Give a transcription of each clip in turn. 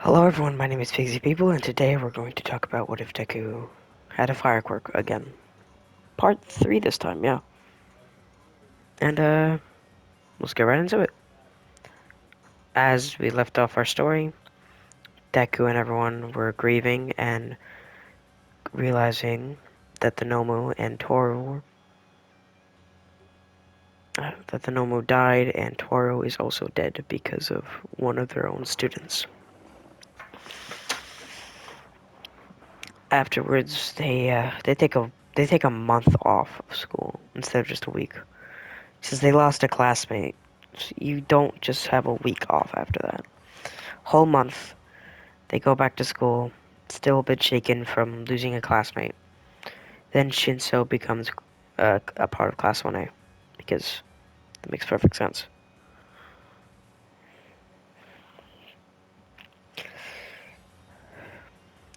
Hello everyone, my name is Pigsy People, and today we're going to talk about what if Deku had a fire quirk again. Part 3 this time, yeah. And, let's get right into it. As we left off our story, Deku and everyone were grieving and realizing that the Nomu and Toru, that the Nomu died and Toru is also dead because of one of their own students. Afterwards, they take a month off of school instead of just a week. Since they lost a classmate, you don't just have a week off after that. Whole month, they go back to school, still a bit shaken from losing a classmate. Then Shinso becomes a part of Class 1A, because that makes perfect sense.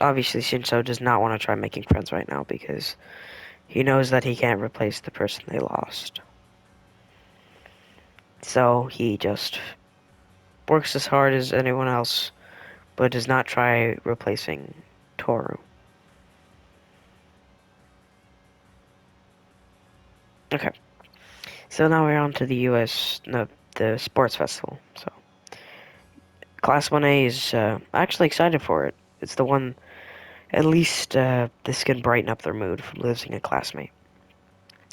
Obviously, Shinso does not want to try making friends right now, because he knows that he can't replace the person they lost. So he just works as hard as anyone else, but does not try replacing Toru. Okay. So now we're on to the U.S. No, the sports festival. So Class 1A is actually excited for it. It's the one, at least this can brighten up their mood from losing a classmate.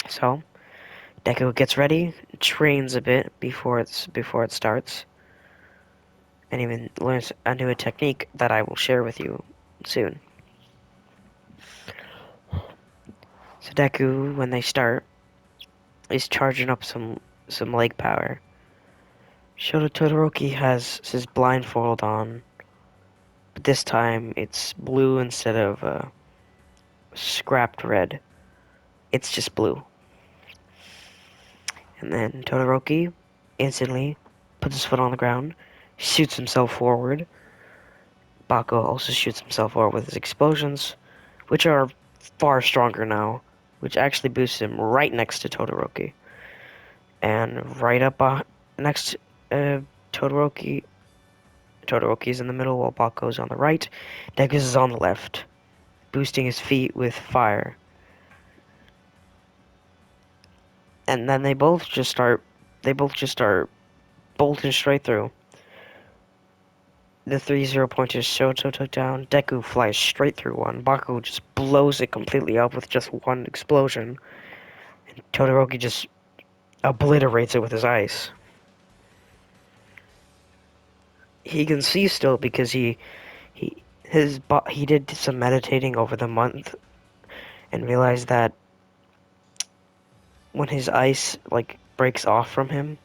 So Deku gets ready, trains a bit before it starts, and even learns a new technique that I will share with you soon. So Deku, when they start, is charging up some leg power. Shoto Todoroki has his blindfold on, but this time it's blue instead of scrapped red. It's just blue. And then Todoroki instantly puts his foot on the ground, shoots himself forward. Bako also shoots himself forward with his explosions, which are far stronger now, which actually boosts him right next to Todoroki. And right up next uh, Todoroki, Todoroki's in the middle while Bako's on the right. Degus is on the left, boosting his feet with fire. And then they both just start bolting straight through. The 3-0 pointers Shoto took down. Deku flies straight through one. Baku just blows it completely up with just one explosion. And Todoroki just obliterates it with his ice. He can see still because he did some meditating over the month and realized that when his ice like breaks off from him,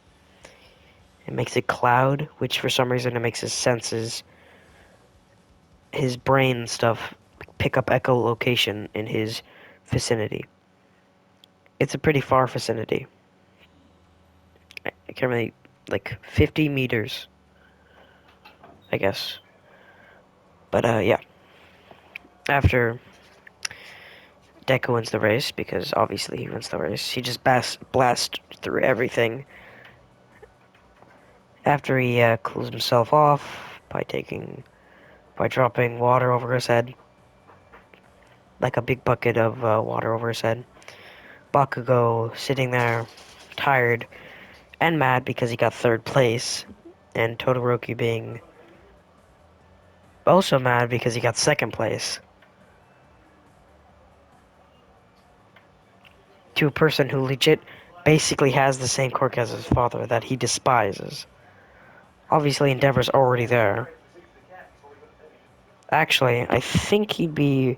it makes a cloud, which for some reason it makes his brain and stuff pick up echolocation in his vicinity. It's a pretty far vicinity. I can't really, like 50 meters, I guess. But yeah. After Deku wins the race, because obviously he wins the race, he just blasts through everything. After he cools himself off by dropping water over his head, like a big bucket of water over his head. Bakugo sitting there, tired and mad because he got third place, and Todoroki being also mad because he got second place. To a person who legit basically has the same quirk as his father that he despises. Obviously, Endeavor's already there. Actually, I think he'd be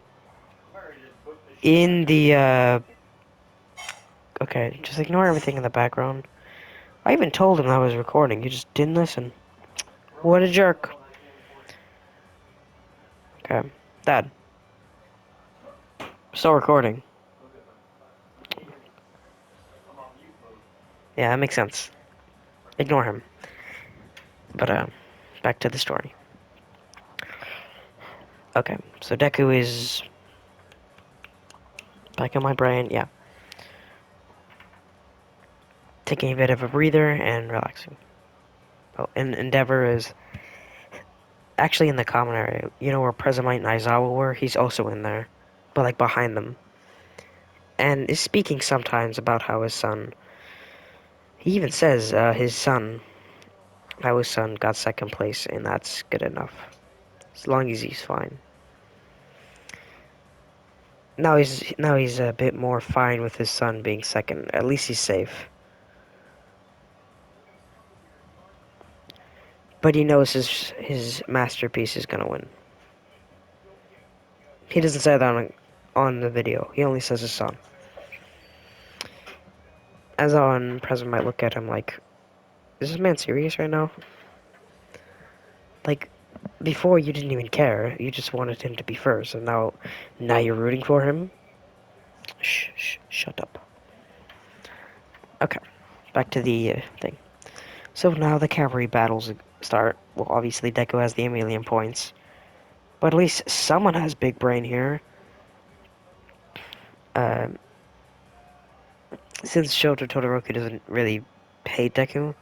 in the, okay, just ignore everything in the background. I even told him I was recording, you just didn't listen. What a jerk. Okay, Dad, still recording. Yeah, that makes sense. Ignore him. But, back to the story. Okay, so Deku is back in my brain, yeah. Taking a bit of a breather and relaxing. Oh, and Endeavor is actually in the common area. You know where Presumite and Aizawa were? He's also in there, but like behind them. And is speaking sometimes about how his son. He even says how his son got second place, and that's good enough. As long as he's fine. Now he's a bit more fine with his son being second. At least he's safe. But he knows his masterpiece is gonna win. He doesn't say that on the video. He only says his son. As on President might look at him like, is this man serious right now? Like, before you didn't even care. You just wanted him to be first, and now you're rooting for him? Shut up. Okay, back to the thing. So now the cavalry battles start. Well, obviously Deku has the a points. But at least someone has big brain here. Um, since Shota Todoroki doesn't really hate Deku,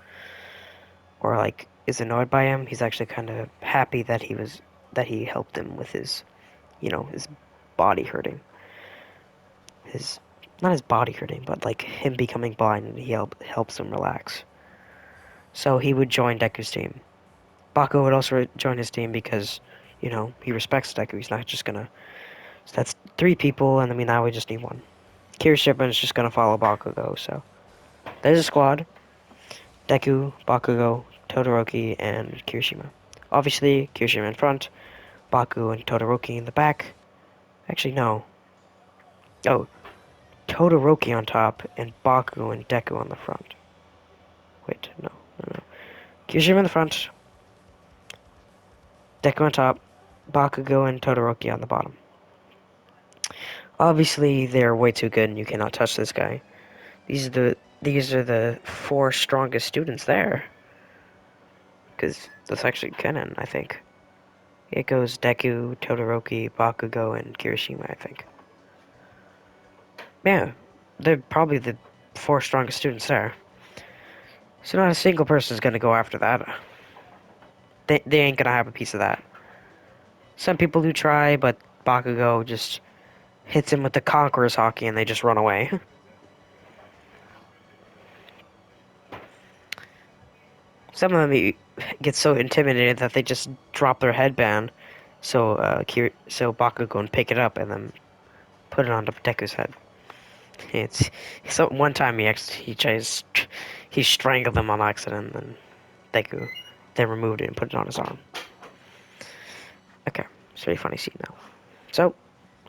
or like is annoyed by him, he's actually kind of happy that he helped him with his body hurting. His Not his body hurting, but like him becoming blind, and he helps him relax. So he would join Deku's team. Bakugo would also join his team because, he respects Deku. He's not just gonna. So that's three people, and I mean now we just need one. Kirishima is just gonna follow Bakugo. So there's a squad: Deku, Bakugo, Todoroki, and Kirishima. Obviously, Kirishima in front, Baku and Todoroki in the back. Actually, no. Oh, Todoroki on top, and Baku and Deku on the front. Wait, no. Kirishima in the front, Deku on top, Bakugo and Todoroki on the bottom. Obviously, they're way too good, and you cannot touch this guy. These are the four strongest students there. Because that's actually canon, I think. It goes Deku, Todoroki, Bakugo, and Kirishima, I think. Yeah, they're probably the four strongest students there. So not a single person is gonna go after that. They ain't gonna have a piece of that. Some people do try, but Bakugo just hits him with the Conqueror's Hockey and they just run away. Some of them get so intimidated that they just drop their headband, so Bakugo can pick it up and then put it onto Deku's head. It's so one time he strangled them on accident and Deku then removed it and put it on his arm. Okay, it's a pretty funny scene now. So,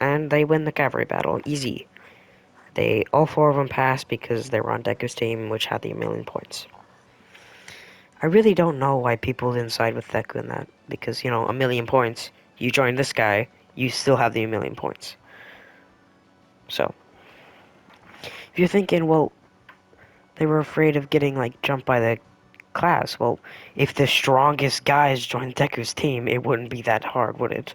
and they win the cavalry battle easy. All four of them passed because they were on Deku's team, which had the million points. I really don't know why people didn't side with Deku in that, because a million points. You join this guy, you still have the million points. So, if you're thinking, well, they were afraid of getting like jumped by the class. Well, if the strongest guys joined Deku's team, it wouldn't be that hard, would it?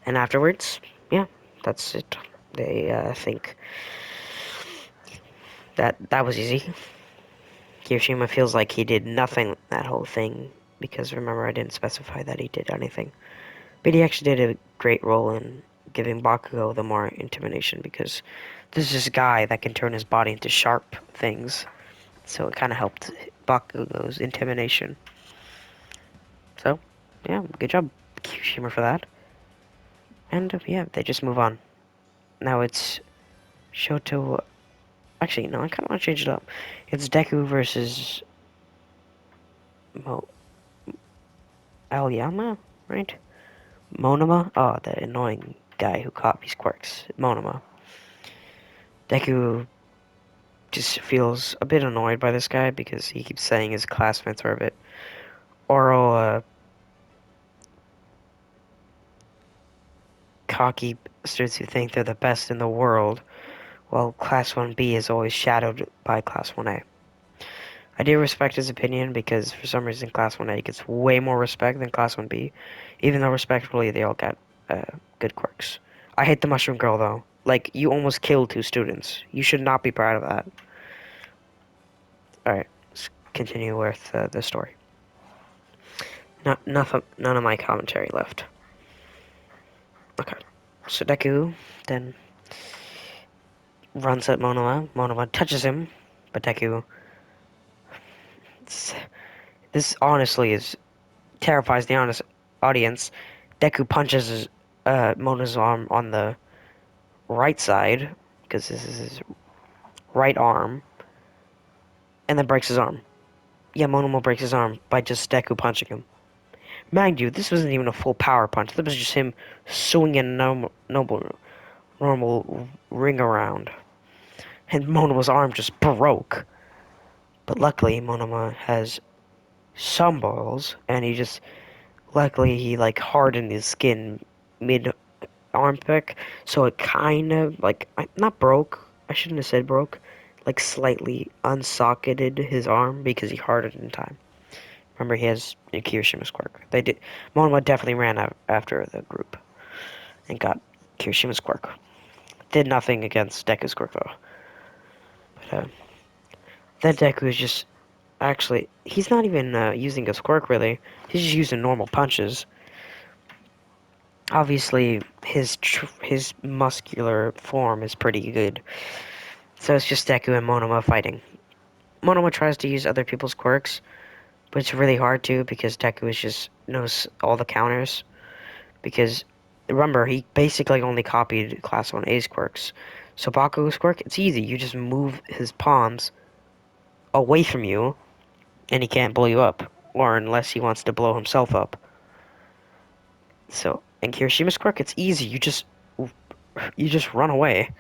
And afterwards, yeah, that's it. They think that was easy. Kirishima feels like he did nothing that whole thing, because remember I didn't specify that he did anything. But he actually did a great role in giving Bakugo the more intimidation, because this is this guy that can turn his body into sharp things. So it kind of helped Bakugo's intimidation. So, yeah, good job, Kirishima, for that. And, yeah, they just move on. Now it's Shoto... Actually, no, I kind of want to change it up. It's Deku versus Mo... Aoyama, right? Monoma? Oh, the annoying guy who copies quirks. Monoma. Deku just feels a bit annoyed by this guy because he keeps saying his classmates are a bit oral, cocky bastards who think they're the best in the world, while Class 1B is always shadowed by Class 1A. I do respect his opinion because for some reason Class 1A gets way more respect than Class 1B, even though respectfully they all got good quirks. I hate the Mushroom Girl though. Like, you almost killed two students. You should not be proud of that. Alright, let's continue with the story. None of my commentary left. Okay. So Deku then runs at Monoma. Monoma touches him, but Deku. This honestly is terrifies the honest audience. Deku punches Mona's arm on the right side because this is his right arm, and then breaks his arm. Yeah, Monoma breaks his arm by just Deku punching him. Mind you, this wasn't even a full power punch. This was just him swinging a normal ring around. And Monoma's arm just broke. But luckily, Monoma has some balls, and luckily, he, like, hardened his skin mid arm pick, so it kind of, like, not broke. I shouldn't have said broke. Like, slightly unsocketed his arm because he hardened in time. Remember, he has Kirishima's quirk. Monoma definitely ran out after the group and got Kirishima's quirk. Did nothing against Deku's quirk, though. But, then Deku is just actually, he's not even using his quirk, really. He's just using normal punches. Obviously, his muscular form is pretty good. So it's just Deku and Monoma fighting. Monoma tries to use other people's quirks, but it's really hard to because Deku knows all the counters. Because remember, he basically only copied Class 1A's quirks. So Baku's quirk, it's easy. You just move his palms away from you, and he can't blow you up. Or unless he wants to blow himself up. So, in Kirishima's quirk, it's easy. You just run away.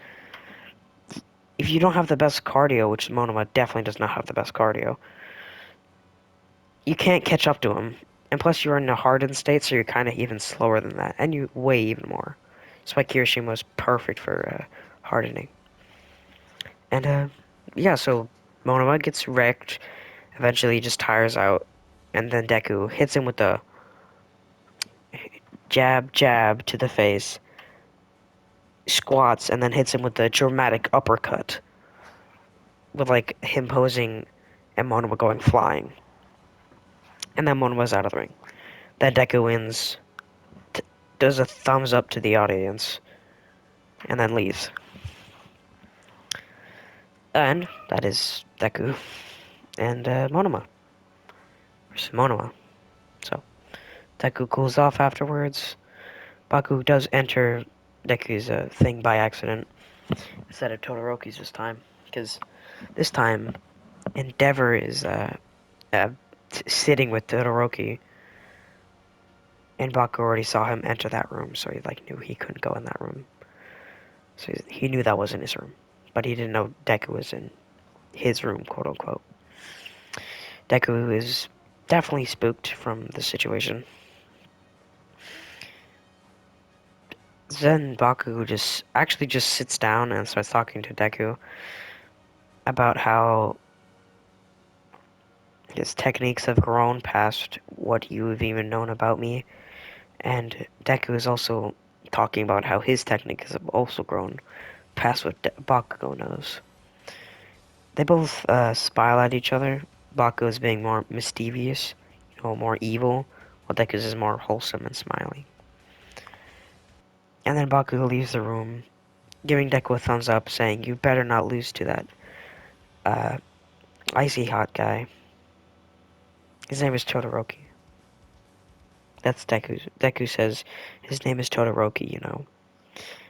If you don't have the best cardio, which Monoma definitely does not have the best cardio, you can't catch up to him. And plus, you're in a hardened state, so you're kind of even slower than that. And you weigh even more. That's why Kirishima was perfect for hardening. And, yeah, so Monoma gets wrecked. Eventually, he just tires out. And then Deku hits him with the jab to the face, squats, and then hits him with the dramatic uppercut. With, like, him posing and Monoma going flying. And then Monoma's out of the ring. Then Deku wins, does a thumbs up to the audience, and then leaves. And that is Deku and Monoma versus Monoma. So Deku cools off afterwards. Baku does enter Deku's thing by accident instead of Todoroki's this time, because this time Endeavor is uh, sitting with Todoroki, and Baku already saw him enter that room, so he knew he couldn't go in that room. So he knew that wasn't his room, but he didn't know Deku was in his room, quote unquote. Deku is definitely spooked from the situation. Then Baku just sits down and starts talking to Deku about how his techniques have grown past what you've even known about me, and Deku is also talking about how his techniques have also grown past what Bakugo knows. They both smile at each other. Baku is being more mischievous, more evil, while Deku's is more wholesome and smiling. And then Baku leaves the room, giving Deku a thumbs up, saying, "You better not lose to that uh, icy hot guy." His name is Todoroki. That's Deku. Deku says his name is Todoroki.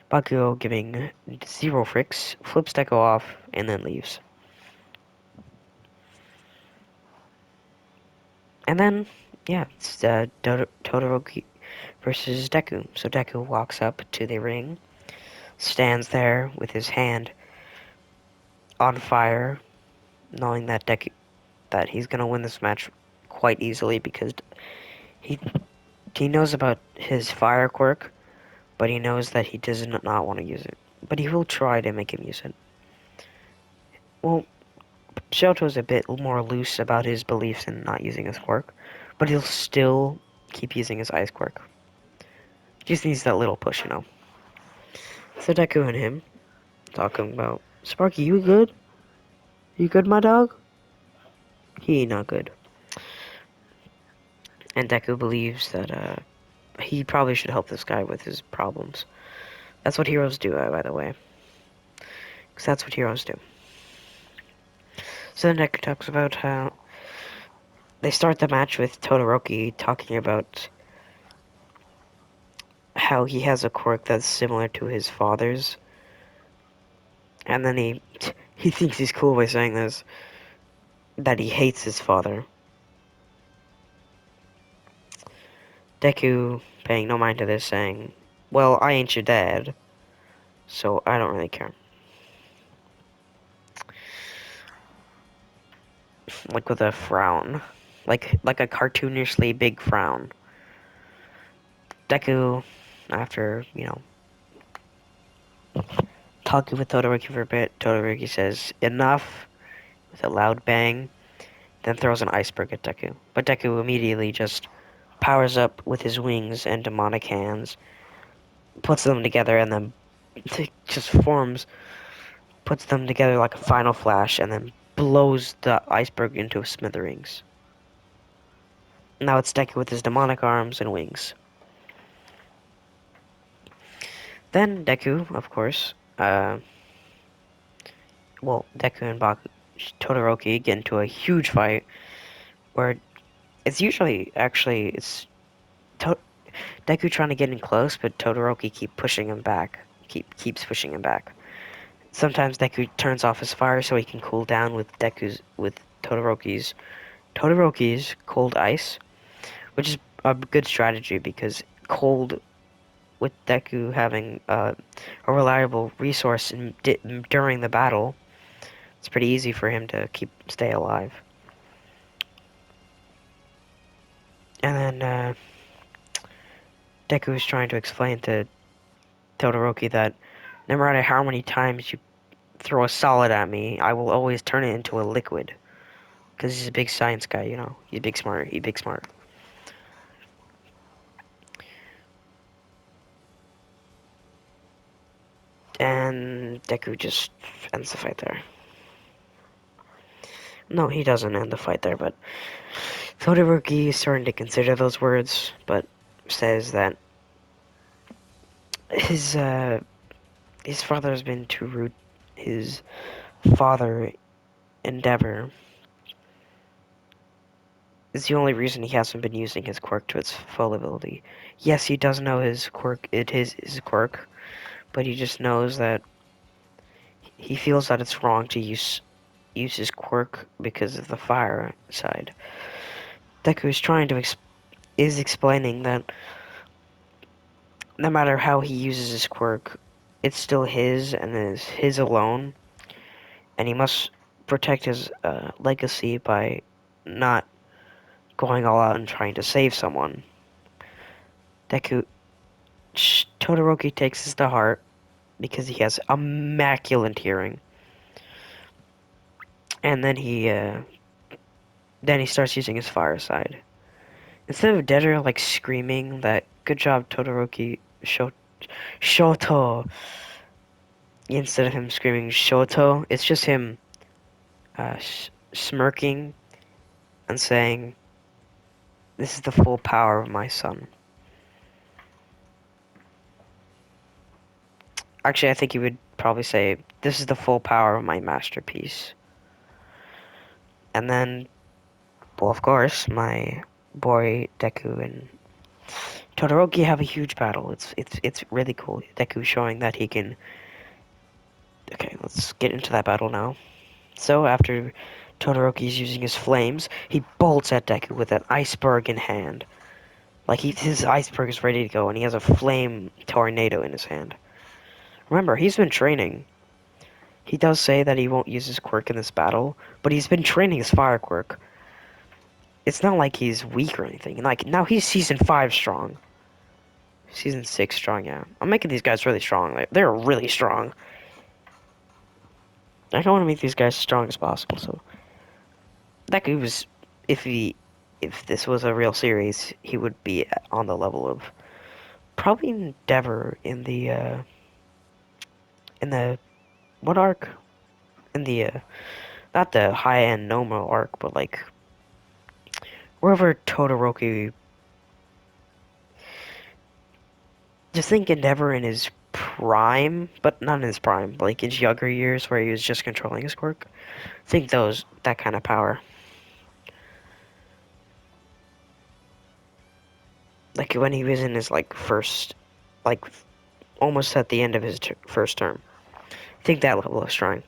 Bakugo, giving zero fricks, flips Deku off, and then leaves. And then, yeah, it's Todoroki versus Deku. So Deku walks up to the ring, stands there with his hand on fire, knowing that he's gonna win this match quite easily because he he knows about his fire quirk, but he knows that he does not want to use it. But he will try to make him use it. Well, Shoto's a bit more loose about his beliefs in not using his quirk, but he'll still keep using his ice quirk. Just needs that little push. So Deku and him talking about, Sparky, you good? You good, my dog? He ain't not good. And Deku believes that he probably should help this guy with his problems. That's what heroes do, by the way. Because that's what heroes do. So then Deku talks about how they start the match with Todoroki talking about how he has a quirk that's similar to his father's. And then he thinks he's cool by saying this, that he hates his father. Deku, paying no mind to this, saying, well, I ain't your dad, so I don't really care. Like with a frown. Like a cartoonishly big frown. Deku, after, talking with Todoroki for a bit, Todoroki says, enough, with a loud bang, then throws an iceberg at Deku. But Deku immediately just powers up with his wings and demonic hands, puts them together, and then just puts them together like a final flash, and then blows the iceberg into smithereens. Now it's Deku with his demonic arms and wings. Then Deku, of course, Deku and Todoroki get into a huge fight where it's usually actually to- Deku trying to get in close, but Todoroki keeps pushing him back. Sometimes Deku turns off his fire so he can cool down with Todoroki's cold ice, which is a good strategy because cold with Deku having a reliable resource during the battle, it's pretty easy for him to stay alive. And then Deku is trying to explain to Todoroki that no matter how many times you throw a solid at me, I will always turn it into a liquid. Because he's a big science guy, He's big smart. He's big smart. And Deku just ends the fight there. No, he doesn't end the fight there, but Todoroki is starting to consider those words, but says that his uh, his father has been too rude. His father, Endeavor, is the only reason he hasn't been using his quirk to its full ability. Yes, he does know his quirk. It is his quirk, but he just knows that he feels that it's wrong to use his quirk because of the fire side. Deku is is explaining that no matter how he uses his quirk, it's still his and is his alone, and he must protect his legacy by not going all out and trying to save someone. Deku Todoroki takes this to heart because he has immaculate hearing, and then he starts using his fire side. Instead of Deader like screaming that "Good job, Todoroki, Shoto," instead of him screaming Shoto, it's just him smirking and saying, "This is the full power of my son." Actually, I think he would probably say, "This is the full power of my masterpiece." And then, well, of course, my boy Deku and Todoroki have a huge battle. It's really cool. Deku showing that he can. Okay, let's get into that battle now. So after Todoroki's using his flames, he bolts at Deku with an iceberg in hand. Like his iceberg is ready to go, and he has a flame tornado in his hand. Remember, he's been training. He does say that he won't use his quirk in this battle, but he's been training his fire quirk. It's not like he's weak or anything. Like now he's season 5 strong. Season 6 strong, yeah. I'm making these guys really strong. They're really strong. I don't want to make these guys as strong as possible, so Deku was if he if this was a real series, he would be on the level of probably Endeavor in the what arc? In the not the high end normal arc, but like wherever Todoroki Just think Endeavor in his prime, but not in his prime, like his younger years where he was just controlling his quirk. Think that kind of power. Like when he was in his like first, like almost at the end of his first term. Think that level of strong.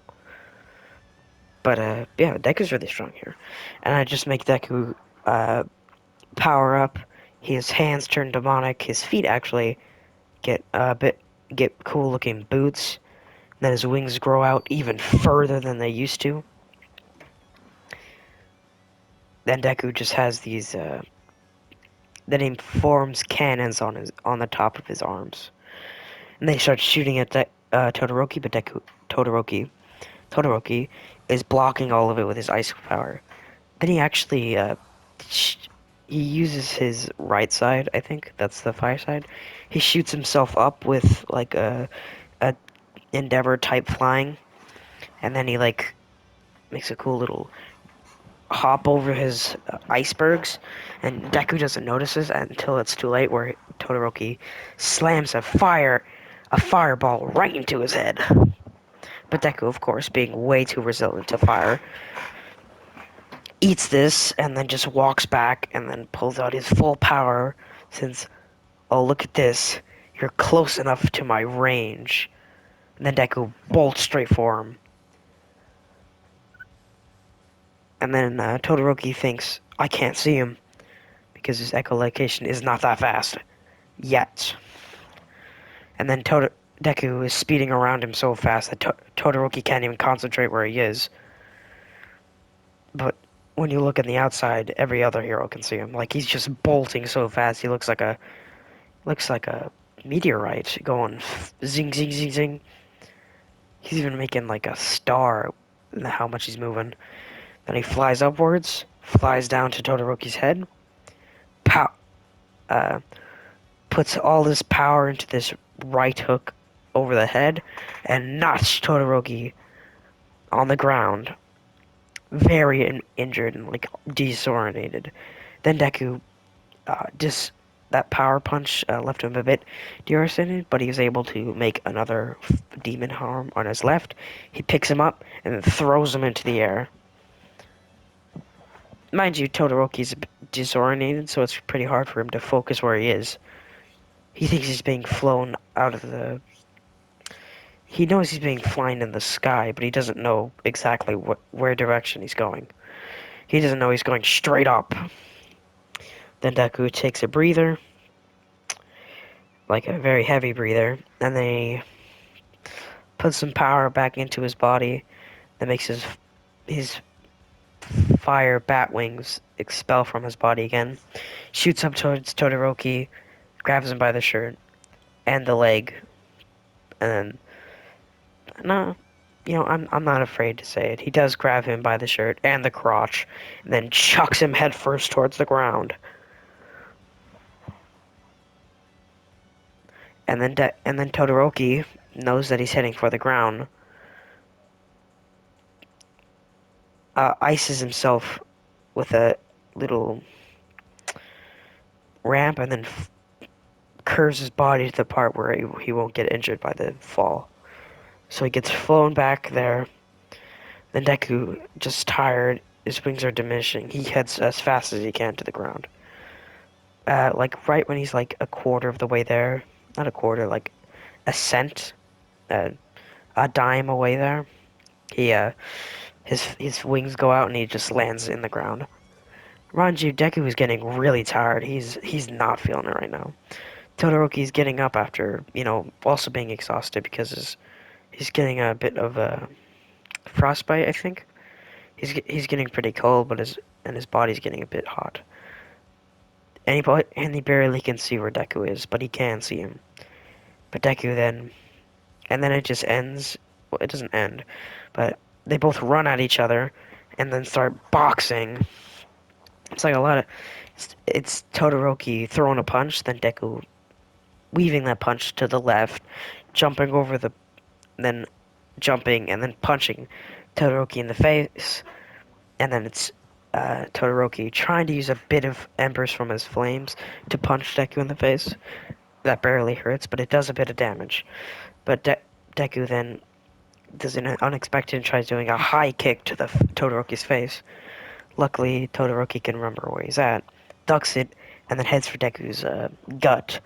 But yeah, Deku's really strong here, and I just make Deku uh power up. His hands turn demonic. His feet actually get cool looking boots. Then his wings grow out even further than they used to. Then Deku just has these. Then he forms cannons on the top of his arms, and they start shooting at Todoroki. But Todoroki is blocking all of it with his ice power. Then he actually he uses his right side. I think that's the fire side. He shoots himself up with like a Endeavor type flying, and then he like makes a cool little hop over his icebergs, and Deku doesn't notice this until it's too late, where Todoroki slams a fireball right into his head. But Deku, of course, being way too resilient to fire, eats this and then just walks back and then pulls out his full power since, oh, look at this, you're close enough to my range. And then Deku bolts straight for him. And then Todoroki thinks, I can't see him because his echolocation is not that fast yet. And then Deku is speeding around him so fast that Todoroki can't even concentrate where he is. But when you look on the outside, every other hero can see him. Like he's just bolting so fast, he looks like a meteorite going zing zing zing zing. He's even making like a star in how much he's moving. Then he flies upwards, flies down to Todoroki's head, pow, uh, puts all his power into this right hook over the head, and knocks Todoroki on the ground, very injured and like disorientated. Then Deku just that power punch left him a bit devastated, but he was able to make another demon arm on his left. He picks him up and then throws him into the air. Mind you, Todoroki's disorientated, so it's pretty hard for him to focus where he is. He thinks he's being flown out of the. He knows he's being flown in the sky, but he doesn't know exactly where direction he's going. He doesn't know he's going straight up. Then Deku takes a breather, like a very heavy breather, and then he puts some power back into his body that makes his fire bat wings expel from his body again. Shoots up towards Todoroki, grabs him by the shirt and the leg, and then no, I'm not afraid to say it. He does grab him by the shirt and the crotch, and then chucks him headfirst towards the ground. And then Todoroki knows that he's heading for the ground. Ices himself with a little ramp, and then curves his body to the part where he won't get injured by the fall. So he gets flown back there. Then Deku, just tired, his wings are diminishing. He heads as fast as he can to the ground. Like right when he's like a quarter of the way there, not a quarter, like a cent, uh, a dime away there. He his wings go out and he just lands in the ground. Mind you, Deku is getting really tired. He's not feeling it right now. Todoroki's getting up after, also being exhausted because he's getting a bit of a frostbite, I think. He's getting pretty cold, but his body's getting a bit hot. And he barely can see where Deku is, but he can see him. But Deku then, and then it just ends. Well, it doesn't end, but they both run at each other and then start boxing. It's like a lot of, it's Todoroki throwing a punch, then Deku weaving that punch to the left, jumping over then jumping and then punching Todoroki in the face, and then it's Todoroki trying to use a bit of embers from his flames to punch Deku in the face, that barely hurts, but it does a bit of damage. But Deku then does an unexpected and tries doing a high kick to the Todoroki's face. Luckily, Todoroki can remember where he's at, ducks it, and then heads for Deku's gut.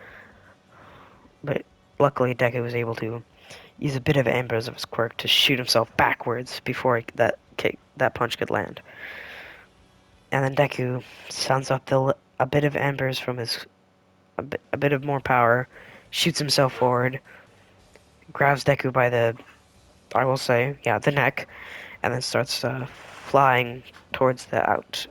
But luckily, Deku was able to use a bit of embers of his quirk to shoot himself backwards before that punch could land. And then Deku suns up a bit of embers from his a bit of more power, shoots himself forward, grabs Deku by I will say, yeah, the neck, and then starts flying towards the out.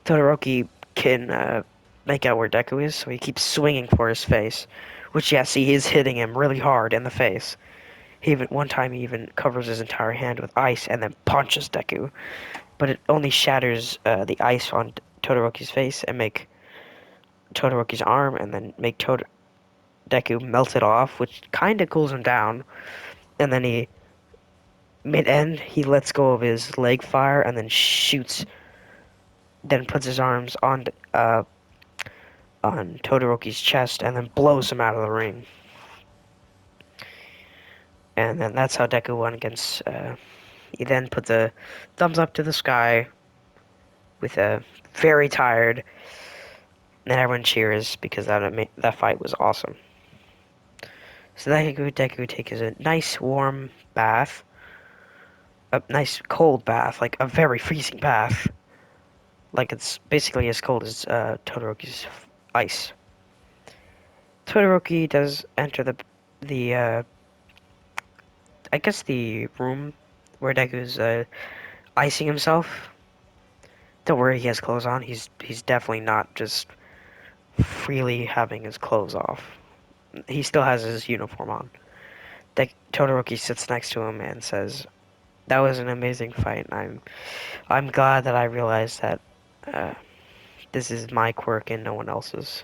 Todoroki can make out where Deku is, so he keeps swinging for his face, which yes, he is hitting him really hard in the face. One time he even covers his entire hand with ice and then punches Deku, but it only shatters the ice on Todoroki's face and make Todoroki's arm, and then make Deku melt it off, which kind of cools him down. And then mid-end, he lets go of his leg fire and then then puts his arms on Todoroki's chest and then blows him out of the ring. And then that's how Deku won against. He then put the thumbs up to the sky with a very tired. And everyone cheers because that fight was awesome. So Deku takes a nice warm bath, a nice cold bath, like a very freezing bath, like it's basically as cold as Todoroki's ice. Todoroki does enter the I guess the room where Deku's icing himself. Don't worry, he has clothes on. He's definitely not just freely having his clothes off. He still has his uniform on. Todoroki sits next to him and says, "That was an amazing fight. I'm glad that I realized that uh, this is my quirk and no one else's."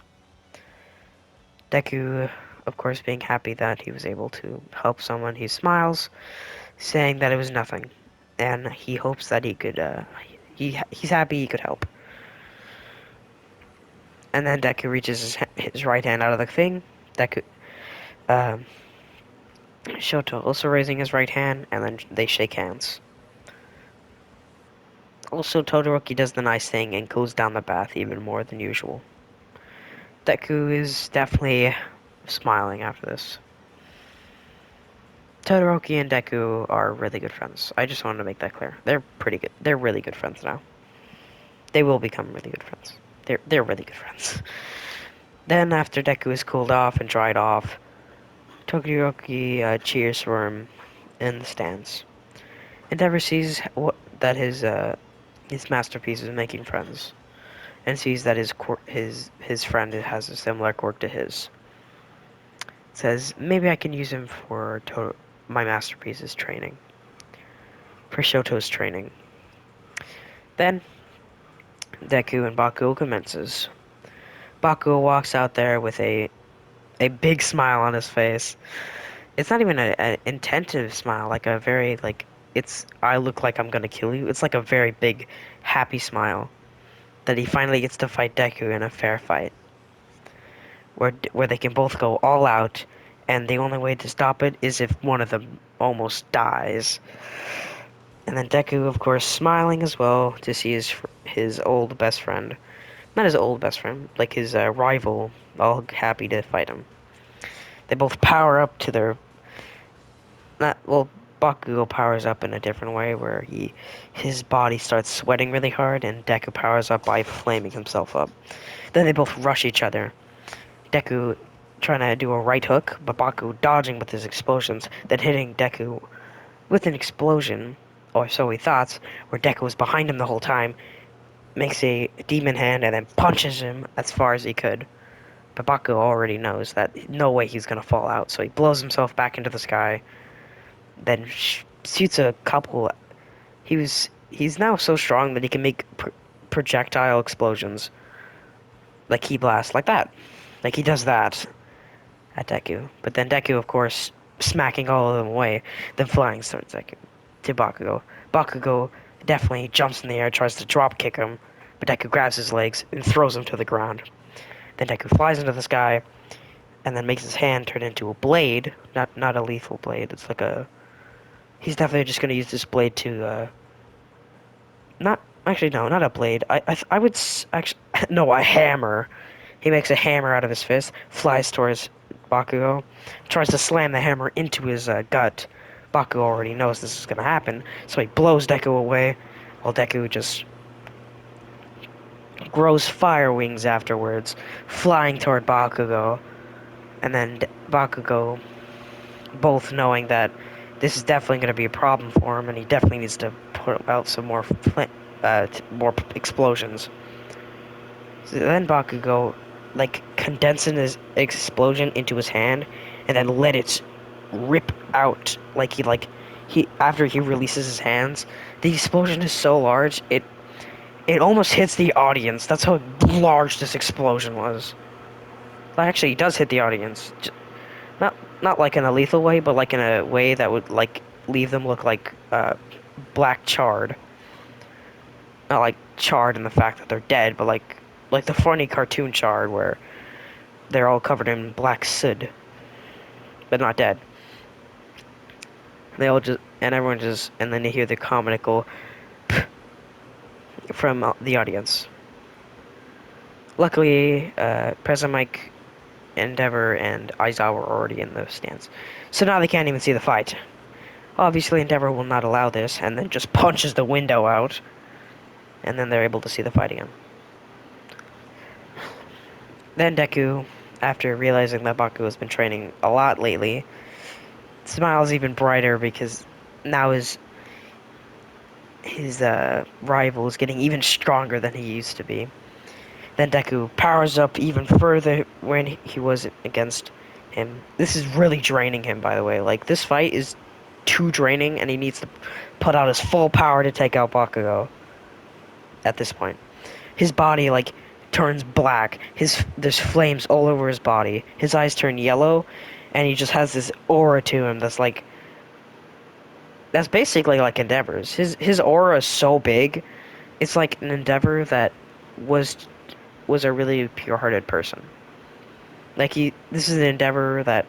Deku, of course, being happy that he was able to help someone, he smiles, saying that it was nothing, and he hopes that he could. He's happy he could help. And then Deku reaches his right hand out of the thing. Deku, um, Shoto also raising his right hand, and then they shake hands. Also, Todoroki does the nice thing and goes down the bath even more than usual. Deku is definitely smiling after this. Todoroki and Deku are really good friends. I just wanted to make that clear. They're pretty good. They're really good friends now. They will become really good friends. They're really good friends. Then, after Deku is cooled off and dried off, Todoroki cheers for him in the stands. Endeavor sees that his masterpiece is making friends, and sees that his friend has a similar quirk to his. Says maybe I can use him for my masterpiece's training, for Shoto's training. Then Deku and Bakugo commences. Bakugo walks out there with a big smile on his face. It's not even an intentive smile, like a very like it's I look like I'm gonna kill you. It's like a very big happy smile that he finally gets to fight Deku in a fair fight, where they can both go all out, and the only way to stop it is if one of them almost dies. And then Deku, of course, smiling as well to see his old best friend, not his old best friend, like his rival, all happy to fight him. They both power up to their not well. Bakugo powers up in a different way, where his body starts sweating really hard, and Deku powers up by flaming himself up. Then they both rush each other. Deku trying to do a right hook, but Baku dodging with his explosions, then hitting Deku with an explosion, or so he thought, where Deku was behind him the whole time, makes a demon hand and then punches him as far as he could. But Baku already knows that no way he's gonna fall out, so he blows himself back into the sky, then shoots a couple. He's now so strong that he can make projectile explosions, like key blast, like that. Like he does that at Deku. But then Deku, of course, smacking all of them away, then flying towards Deku to Bakugo. Bakugo definitely jumps in the air, tries to drop kick him, but Deku grabs his legs and throws him to the ground. Then Deku flies into the sky, and then makes his hand turn into a blade. Not a lethal blade. It's like a. He's definitely just gonna use this blade to not actually no, not a blade. I would actually no, a hammer. He makes a hammer out of his fist, flies towards Bakugo, tries to slam the hammer into his gut. Bakugo already knows this is gonna happen, so he blows Deku away, while Deku just grows fire wings afterwards, flying toward Bakugo, and then Bakugo, both knowing that this is definitely going to be a problem for him, and he definitely needs to put out some more more explosions. So then Bakugo, like, condensing his explosion into his hand, and then let it rip out. He after he releases his hands, the explosion is so large it almost hits the audience. That's how large this explosion was. Well, actually, it does hit the audience. Not not like in a lethal way, but like in a way that would like leave them look like black charred. Not like charred in the fact that they're dead, but like the funny cartoon charred where they're all covered in black soot, but not dead. They all just and everyone just and then you hear the comical from the audience. Luckily, President Mike, Endeavor, and Aizawa are already in the stands, so now they can't even see the fight. Obviously, Endeavor will not allow this, and then just punches the window out, and then they're able to see the fight again. Then Deku, after realizing that Baku has been training a lot lately, smiles even brighter because now his rival is getting even stronger than he used to be. Then Deku powers up even further when he was against him. This is really draining him, by the way. Like, this fight is too draining, and he needs to put out his full power to take out Bakugo at this point. His body, like, turns black. There's flames all over his body. His eyes turn yellow, and he just has this aura to him that's basically like Endeavor's. His aura is so big, it's like an Endeavor that was was a really pure-hearted person. This is an Endeavor that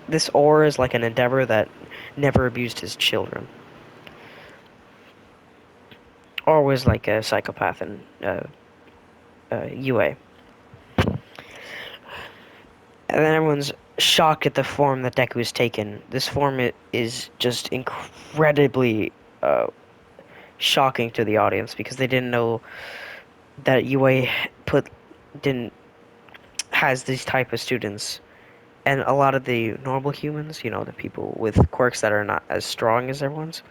this aura is like an Endeavor that never abused his children, or was like a psychopath in UA. And then everyone's shocked at the form that Deku has taken. This form is just incredibly uh, shocking to the audience because they didn't know that UA put didn't has these type of students, and a lot of the normal humans, the people with quirks that are not as strong as everyone's,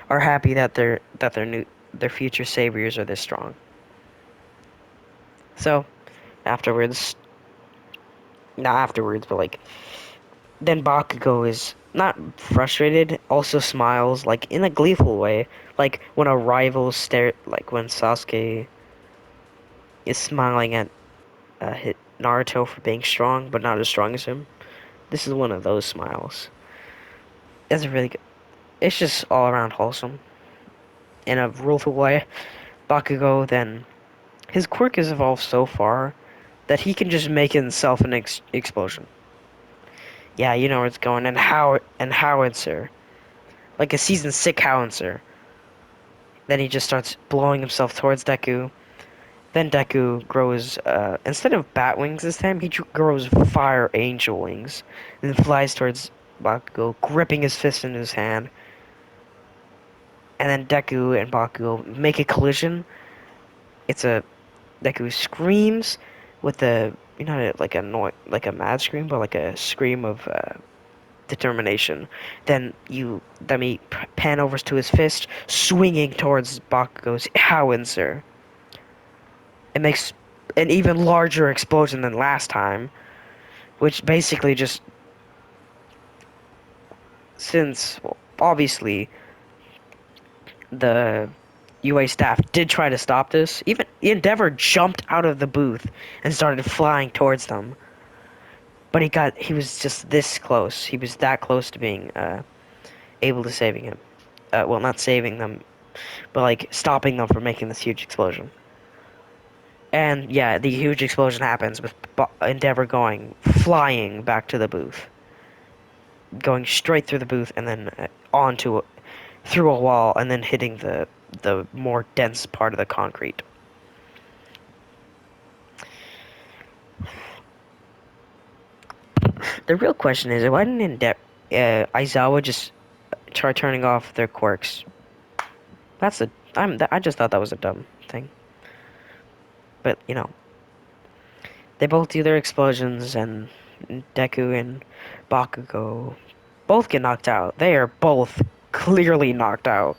are happy that their future saviors are this strong. So afterwards, not afterwards, but like then Bakugo is not frustrated, also smiles, like in a gleeful way, like when a rival like when Sasuke is smiling at Naruto for being strong, but not as strong as him. This is one of those smiles. It's really good. It's just all around wholesome. In a rueful way, Bakugo then his quirk has evolved so far that he can just make himself an explosion. Yeah, you know where it's going, and howitzer, like a season 6 howitzer. Then he just starts blowing himself towards Deku. Then Deku grows, instead of bat wings this time, he grows fire angel wings. And then flies towards Bakugo, gripping his fist in his hand. And then Deku and Bakugo make a collision. Deku screams with like a mad scream, but like a scream of, determination. Then we pan over to his fist, swinging towards Bakugo's howitzer. It makes an even larger explosion than last time, which basically just since well, obviously the UA staff did try to stop this. Even Endeavor jumped out of the booth and started flying towards them, but he was just this close. He was that close to being able to saving him. Well, not saving them, but like stopping them from making this huge explosion. And yeah, the huge explosion happens with Endeavor going flying back to the booth, going straight through the booth and then onto through a wall and then hitting the more dense part of the concrete. The real question is, why didn't Aizawa just try turning off their quirks? That's a I just thought that was a dumb thing. But you know, they both do their explosions, and Deku and Bakugo both get knocked out. They are both clearly knocked out.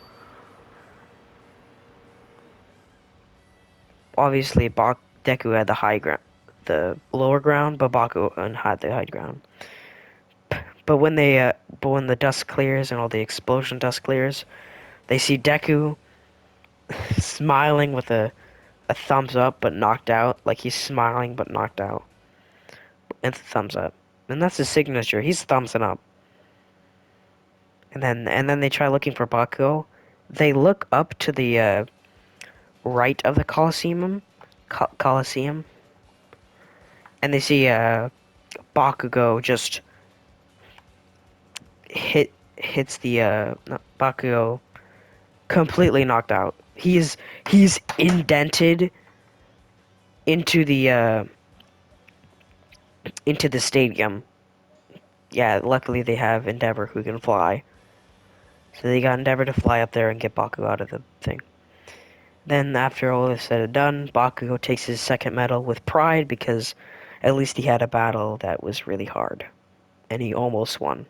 Obviously, Deku had the high ground, the lower ground, but Bakugo had the high ground. But when but when the dust clears and all the explosion dust clears, they see Deku smiling with a thumbs up, but knocked out. Like he's smiling but knocked out, and thumbs up. And that's his signature. He's thumbsing up. And then they try looking for Bakugo. They look up to the right of the Coliseum, and they see Bakugo just hits the no, Bakugo completely knocked out. He's indented into the stadium. Yeah, luckily they have Endeavor who can fly. So they got Endeavor to fly up there and get Bakugo out of the thing. Then after all is said and done, Bakugo takes his second medal with pride because at least he had a battle that was really hard. And he almost won.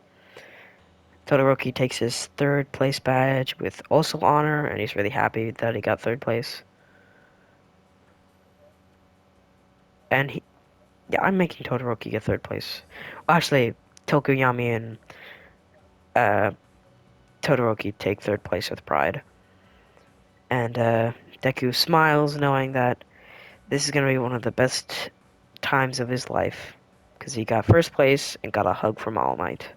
Todoroki takes his third place badge with also honor, and he's really happy that he got third place. And yeah, I'm making Todoroki get third place. Actually, Tokuyami and uh, Todoroki take third place with pride. And Deku smiles knowing that this is going to be one of the best times of his life. Because he got first place and got a hug from All Might.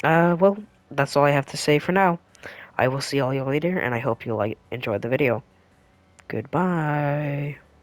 Well, that's all I have to say for now. I will see all you later, and I hope you enjoyed the video. Goodbye.